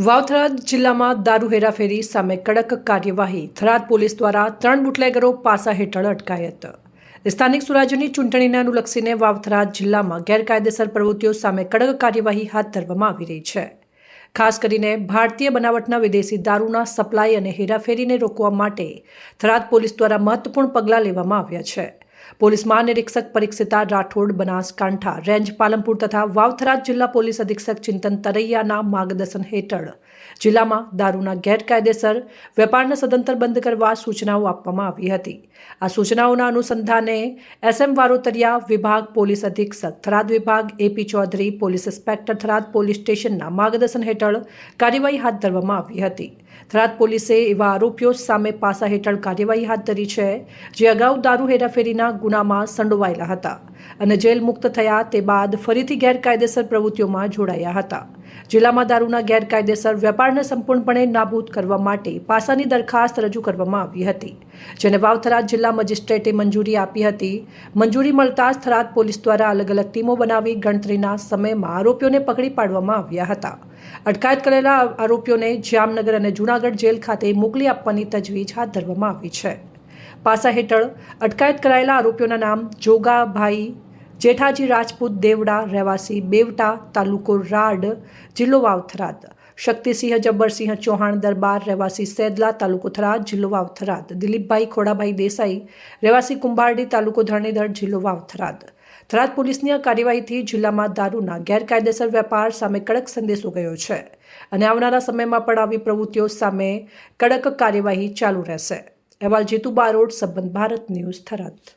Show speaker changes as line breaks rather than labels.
વાવથરાદ જિલ્લામાં દારૂ હેરાફેરી સામે કડક કાર્યવાહી. થરાદ પોલીસ દ્વારા 3 બુટલેગરો પાસા હેઠળ અટકાયત. સ્થાનિક સ્વરાજ્યની ચૂંટણીને અનુલક્ષીને વાવથરાદ જિલ્લામાં ગેરકાયદેસર પ્રવૃત્તિઓ સામે કડક કાર્યવાહી હાથ ધરવામાં આવી રહી છે. ખાસ કરીને ભારતીય બનાવટના વિદેશી દારૂના સપ્લાય અને હેરાફેરીને રોકવા માટે થરાદ પોલીસ દ્વારા મહત્વપૂર્ણ પગલાં લેવામાં આવ્યા છે. પોલીસ મહાનિરીક્ષક પરીક્ષિતા રાઠોડ બનાસકાંઠા રેન્જ પાલનપુર તથા વાવથરાદ જિલ્લા પોલીસ અધિક્ષક ચિંતન તરૈયાના માર્ગદર્શન હેઠળ જિલ્લામાં દારૂના ગેરકાયદેસર વેપારને સદંતર બંધ કરવા સૂચનાઓ આપવામાં આવી હતી. આ સૂચનાઓના અનુસંધાને SM વારોતરિયા વિભાગ પોલીસ અધિક્ષક થરાદ વિભાગ AP Chaudhary police inspector Tharad police સ્ટેશનના માર્ગદર્શન હેઠળ કાર્યવાહી હાથ ધરવામાં આવી હતી. થરાદ પોલીસે એવા આરોપીઓ સામે પાસા હેઠળ કાર્યવાહી હાથ ધરી છે જે અગાઉ દારૂ હેરાફેરીના ગુનામાં સંડોવાયેલા હતા અને જેલ મુક્ત થયા તે બાદ ફરીથી ગેરકાયદેસર પ્રવૃત્તિઓમાં જોડાયા હતા. જિલ્લામાં દારૂના ગેરકાયદેસર વેપારને સંપૂર્ણપણે નાબૂદ કરવા માટે પાસાની દરખાસ્ત રજૂ કરવામાં આવી હતી, જેને વાવથરાદ જિલ્લા મેજિસ્ટ્રેટે મંજૂરી આપી હતી. મંજૂરી મળતા જ થરાદ પોલીસ દ્વારા અલગ અલગ ટીમો બનાવી ગણતરીના સમયમાં આરોપીઓને પકડી પાડવામાં આવ્યા હતા. અટકાયત કરેલા આરોપીઓને જામનગર અને જૂનાગઢ જેલ ખાતે મોકલી આપવાની તજવીજ હાથ ધરવામાં આવી છે. પાસા હેઠળ અટકાયત કરાયેલા આરોપીઓના નામ જોગાભાઈ જેઠાજી રાજપૂત દેવડા રહેવાસી બેવટા તાલુકો રાડ જિલ્લો વાવથરાદ, શક્તિસિંહ જબ્બરસિંહ ચૌહાણ દરબાર રહેવાસી સેદલા તાલુકો થરાદ જિલ્લો વાવથરાદ, દિલીપભાઈ ખોડાભાઈ દેસાઈ રહેવાસી કુંભારડી તાલુકો ધરણીધર જિલ્લો વાવથરાદ. થરાદ પોલીસની આ કાર્યવાહીથી જિલ્લામાં દારૂના ગેરકાયદેસર વેપાર સામે કડક સંદેશો ગયો છે અને આવનારા સમયમાં પણ આવી પ્રવૃત્તિઓ સામે કડક કાર્યવાહી ચાલુ રહેશે. અહેવાલ જીતુ બારોટ, સંબંધ ભારત ન્યૂઝ, થરાદ.